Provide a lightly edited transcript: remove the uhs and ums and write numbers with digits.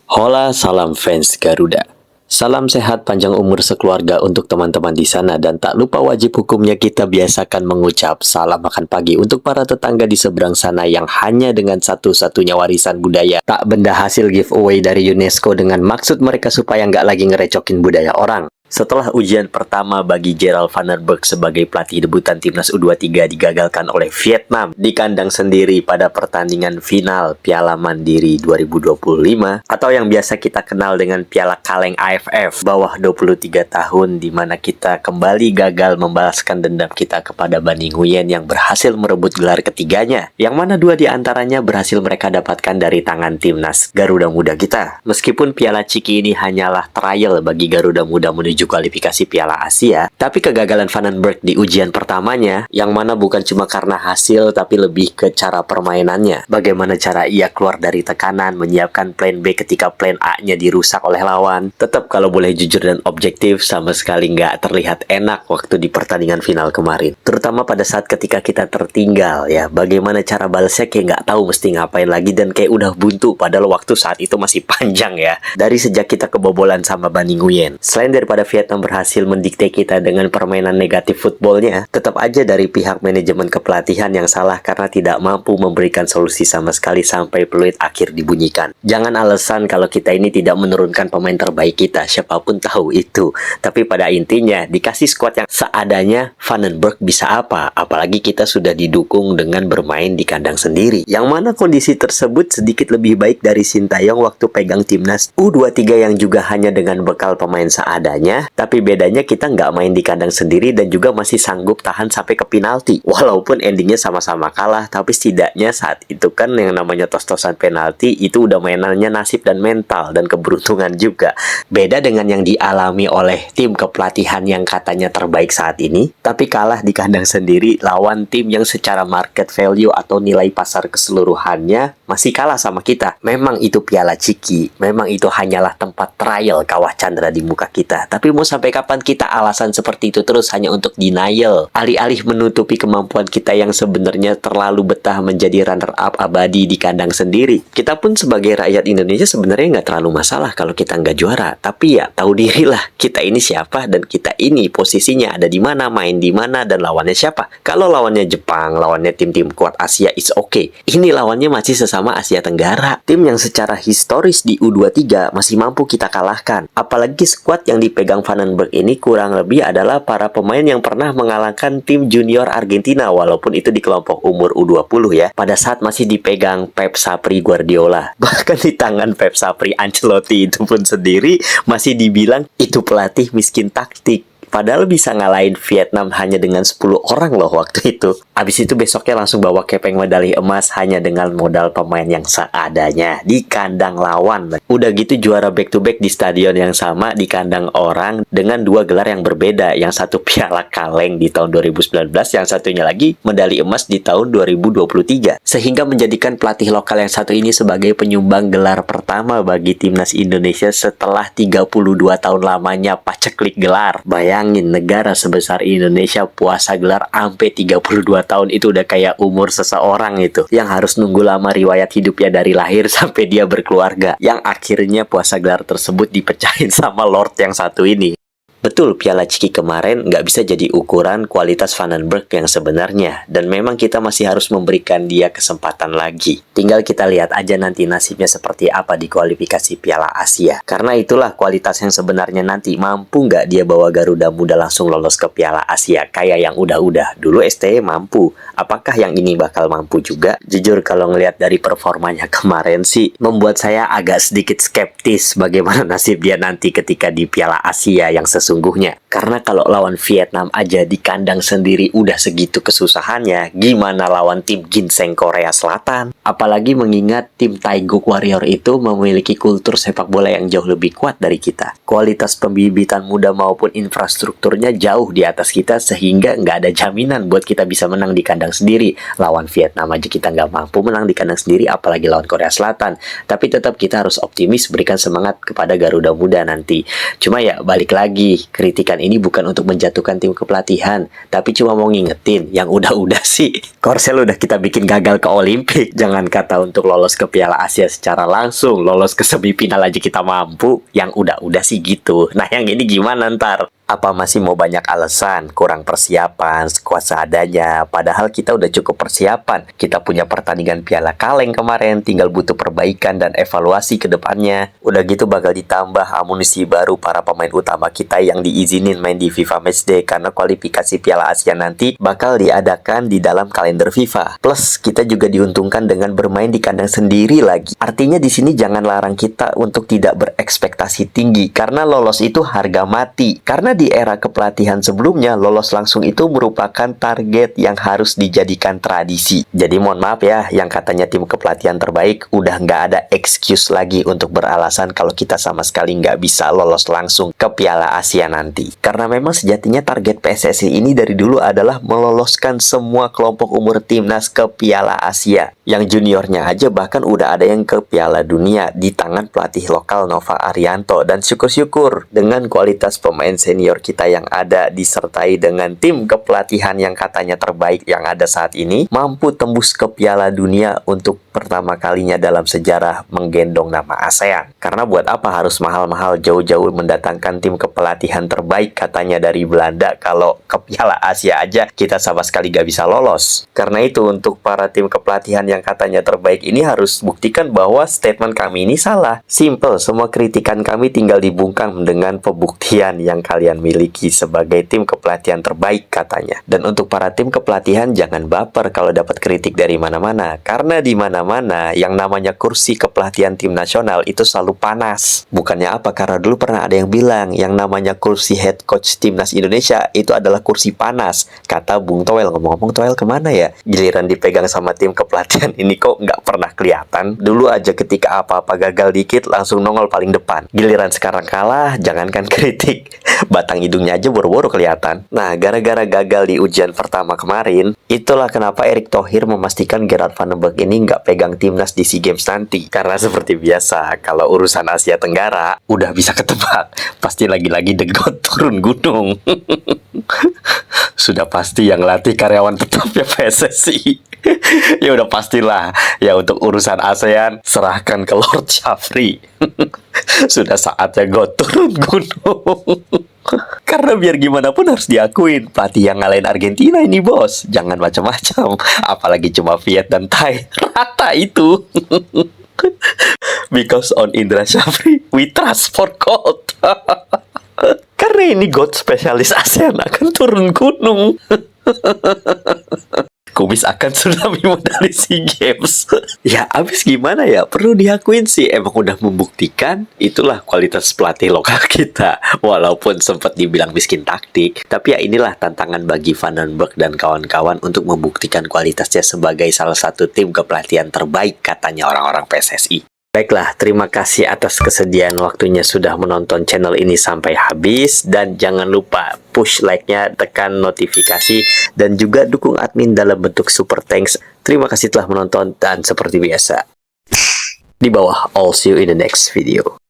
Hola, salam fans Garuda. Salam sehat panjang umur sekeluarga untuk teman-teman di sana dan tak lupa wajib hukumnya kita biasakan mengucap salam makan pagi untuk para tetangga di seberang sana yang hanya dengan satu-satunya warisan budaya tak benda hasil giveaway dari UNESCO dengan maksud mereka supaya nggak lagi ngerecokin budaya orang. Setelah ujian pertama bagi Gerald van der Berg sebagai pelatih debutan timnas U23 digagalkan oleh Vietnam di kandang sendiri pada pertandingan final Piala Mandiri 2025 atau yang biasa kita kenal dengan Piala Kaleng AFF bawah 23 tahun, di mana kita kembali gagal membalaskan dendam kita kepada Bani Nguyen yang berhasil merebut gelar ketiganya, yang mana dua di antaranya berhasil mereka dapatkan dari tangan timnas Garuda Muda kita. Meskipun Piala Ciki ini hanyalah trial bagi Garuda Muda menuju kualifikasi Piala Asia, tapi kegagalan Van den Berg di ujian pertamanya, yang mana bukan cuma karena hasil tapi lebih ke cara permainannya. Bagaimana cara ia keluar dari tekanan, menyiapkan plan B ketika plan A-nya dirusak oleh lawan. Tetap kalau boleh jujur dan objektif, sama sekali nggak terlihat enak waktu di pertandingan final kemarin. Terutama pada saat ketika kita tertinggal ya, bagaimana cara balasnya kayak nggak tahu mesti ngapain lagi dan kayak udah buntu padahal waktu saat itu masih panjang ya. Dari sejak kita kebobolan sama Bani Nguyen. Selain daripada Vietnam berhasil mendikte kita dengan permainan negatif footballnya, tetap aja dari pihak manajemen kepelatihan yang salah karena tidak mampu memberikan solusi sama sekali sampai peluit akhir dibunyikan. Jangan alasan kalau kita ini tidak menurunkan pemain terbaik kita, siapapun tahu itu. Tapi pada intinya, dikasih squad yang seadanya, Van den Berg bisa apa? Apalagi kita sudah didukung dengan bermain di kandang sendiri. Yang mana kondisi tersebut sedikit lebih baik dari Sintayong waktu pegang timnas U23 yang juga hanya dengan bekal pemain seadanya. Tapi bedanya kita nggak main di kandang sendiri dan juga masih sanggup tahan sampai ke penalti. Walaupun endingnya sama-sama kalah, tapi setidaknya saat itu kan yang namanya tos-tosan penalti itu udah mainannya nasib dan mental dan keberuntungan juga. Beda dengan yang dialami oleh tim kepelatihan yang katanya terbaik saat ini, tapi kalah di kandang sendiri lawan tim yang secara market value atau nilai pasar keseluruhannya masih kalah sama kita. Memang itu Piala Ciki, memang itu hanyalah tempat trial kawah Chandra di muka kita. Tapi mau sampai kapan kita alasan seperti itu terus hanya untuk denial, alih-alih menutupi kemampuan kita yang sebenarnya terlalu betah menjadi runner-up abadi di kandang sendiri. Kita pun sebagai rakyat Indonesia sebenarnya nggak terlalu masalah kalau kita nggak juara. Tapi ya tahu dirilah kita ini siapa dan kita ini posisinya ada di mana, main di mana, dan lawannya siapa. Kalau lawannya Jepang, lawannya tim-tim kuat Asia, it's okay. Ini lawannya masih sesama Asia Tenggara. Tim yang secara historis di U23 masih mampu kita kalahkan. Apalagi skuad yang dipegang Van den Berg ini kurang lebih adalah para pemain yang pernah mengalahkan tim junior Argentina, walaupun itu di kelompok umur U20 ya, pada saat masih dipegang Pep Sapri Guardiola. Bahkan di tangan Pep Sapri Ancelotti itu pun sendiri masih dibilang itu pelatih miskin taktik. Padahal bisa ngalahin Vietnam hanya dengan 10 orang loh waktu itu. Abis itu besoknya langsung bawa kepeng medali emas hanya dengan modal pemain yang seadanya di kandang lawan. Udah gitu juara back to back di stadion yang sama di kandang orang dengan dua gelar yang berbeda. Yang satu Piala Kaleng di tahun 2019, yang satunya lagi medali emas di tahun 2023. Sehingga menjadikan pelatih lokal yang satu ini sebagai penyumbang gelar pertama bagi timnas Indonesia setelah 32 tahun lamanya paceklik gelar. Bayangin negara sebesar Indonesia puasa gelar sampai 32 tahun itu udah kayak umur seseorang itu yang harus nunggu lama riwayat hidupnya dari lahir sampai dia berkeluarga, yang akhirnya puasa gelar tersebut dipecahin sama Lord yang satu ini. Betul, Piala Ciki kemarin nggak bisa jadi ukuran kualitas Van den Berg yang sebenarnya. Dan memang kita masih harus memberikan dia kesempatan lagi. Tinggal kita lihat aja nanti nasibnya seperti apa di kualifikasi Piala Asia. Karena itulah kualitas yang sebenarnya nanti. Mampu nggak dia bawa Garuda Muda langsung lolos ke Piala Asia kayak yang udah-udah. Dulu STY mampu. Apakah yang ini bakal mampu juga? Jujur kalau ngelihat dari performanya kemarin sih, membuat saya agak sedikit skeptis bagaimana nasib dia nanti ketika di Piala Asia yang sesungguhnya. Karena kalau lawan Vietnam aja di kandang sendiri udah segitu kesusahannya, gimana lawan tim ginseng Korea Selatan? Apalagi mengingat tim Taeguk Warrior itu memiliki kultur sepak bola yang jauh lebih kuat dari kita. Kualitas pembibitan muda maupun infrastrukturnya jauh di atas kita, sehingga nggak ada jaminan buat kita bisa menang di kandang sendiri. Lawan Vietnam aja kita nggak mampu menang di kandang sendiri, apalagi lawan Korea Selatan. Tapi tetap kita harus optimis, berikan semangat kepada Garuda Muda nanti. Cuma ya balik lagi, kritikan ini bukan untuk menjatuhkan tim kepelatihan, tapi cuma mau ngingetin yang udah-udah sih. Korsel udah kita bikin gagal ke Olimpik, jangan Jangan kata untuk lolos ke Piala Asia secara langsung, lolos ke semifinal aja kita mampu. Yang udah-udah sih gitu. Nah, yang ini gimana ntar? Apa masih mau banyak alasan? Kurang persiapan, skuad seadanya. Padahal kita udah cukup persiapan. Kita punya pertandingan Piala Kaleng kemarin, tinggal butuh perbaikan dan evaluasi ke depannya. Udah gitu bakal ditambah amunisi baru para pemain utama kita yang diizinin main di FIFA Matchday karena kualifikasi Piala Asia nanti bakal diadakan di dalam kalender FIFA. Plus, kita juga diuntungkan dengan bermain di kandang sendiri lagi. Artinya di sini jangan larang kita untuk tidak berekspektasi tinggi karena lolos itu harga mati. Karena di era kepelatihan sebelumnya, lolos langsung itu merupakan target yang harus dijadikan tradisi. Jadi mohon maaf ya, yang katanya tim kepelatihan terbaik, udah nggak ada excuse lagi untuk beralasan kalau kita sama sekali nggak bisa lolos langsung ke Piala Asia nanti. Karena memang sejatinya target PSSI ini dari dulu adalah meloloskan semua kelompok umur timnas ke Piala Asia. Yang juniornya aja bahkan udah ada yang ke Piala Dunia di tangan pelatih lokal Nova Arianto. Dan syukur-syukur dengan kualitas pemain senior kita yang ada disertai dengan tim kepelatihan yang katanya terbaik yang ada saat ini, mampu tembus ke Piala Dunia untuk pertama kalinya dalam sejarah menggendong nama ASEAN. Karena buat apa harus mahal-mahal jauh-jauh mendatangkan tim kepelatihan terbaik katanya dari Belanda kalau ke Piala Asia aja kita sama sekali gak bisa lolos. Karena itu untuk para tim kepelatihan yang katanya terbaik ini harus buktikan bahwa statement kami ini salah. Simple, semua kritikan kami tinggal dibungkam dengan pembuktian yang kalian miliki sebagai tim kepelatihan terbaik katanya. Dan untuk para tim kepelatihan jangan baper kalau dapat kritik dari mana-mana. Karena di mana-mana yang namanya kursi kepelatihan tim nasional itu selalu panas. Bukannya apa, karena dulu pernah ada yang bilang yang namanya kursi head coach timnas Indonesia itu adalah kursi panas. Kata Bung Toel. Ngomong-ngomong, Toel kemana ya? Giliran dipegang sama tim kepelatihan ini kok nggak pernah kelihatan. Dulu aja ketika apa-apa gagal dikit langsung nongol paling depan. Giliran sekarang kalah, jangankan kritik, batang hidungnya aja boro-boro kelihatan. Nah, gara-gara gagal di ujian pertama kemarin, itulah kenapa Erick Thohir memastikan Gerard van den Berg ini nggak pegang timnas di SEA Games nanti. Karena seperti biasa, kalau urusan Asia Tenggara udah bisa ketebak, pasti lagi-lagi The Goat turun gunung. Sudah pasti yang latih karyawan tetap ya PSSI. Ya udah pastilah. Ya untuk urusan ASEAN serahkan ke Lord Syafri. Sudah saatnya GOAT turun gunung. Karena biar gimana pun harus diakuin pelatih yang ngalahin Argentina ini bos. Jangan macam-macam. Apalagi cuma Viet dan Thai. Rata itu. Because on Indra Syafri we trust for GOAT. Karena ini GOAT spesialis ASEAN akan turun gunung. Kumis akan tsunami medali SEA Games. Ya abis gimana ya, perlu diakuin sih emang udah membuktikan. Itulah kualitas pelatih lokal kita. Walaupun sempat dibilang miskin taktik, tapi ya inilah tantangan bagi Van den Berg dan kawan-kawan untuk membuktikan kualitasnya sebagai salah satu tim kepelatihan terbaik katanya orang-orang PSSI. Baiklah, terima kasih atas kesediaan waktunya sudah menonton channel ini sampai habis. Dan jangan lupa push like-nya, tekan notifikasi, dan juga dukung admin dalam bentuk super thanks. Terima kasih telah menonton, dan seperti biasa, di bawah, I'll see you in the next video.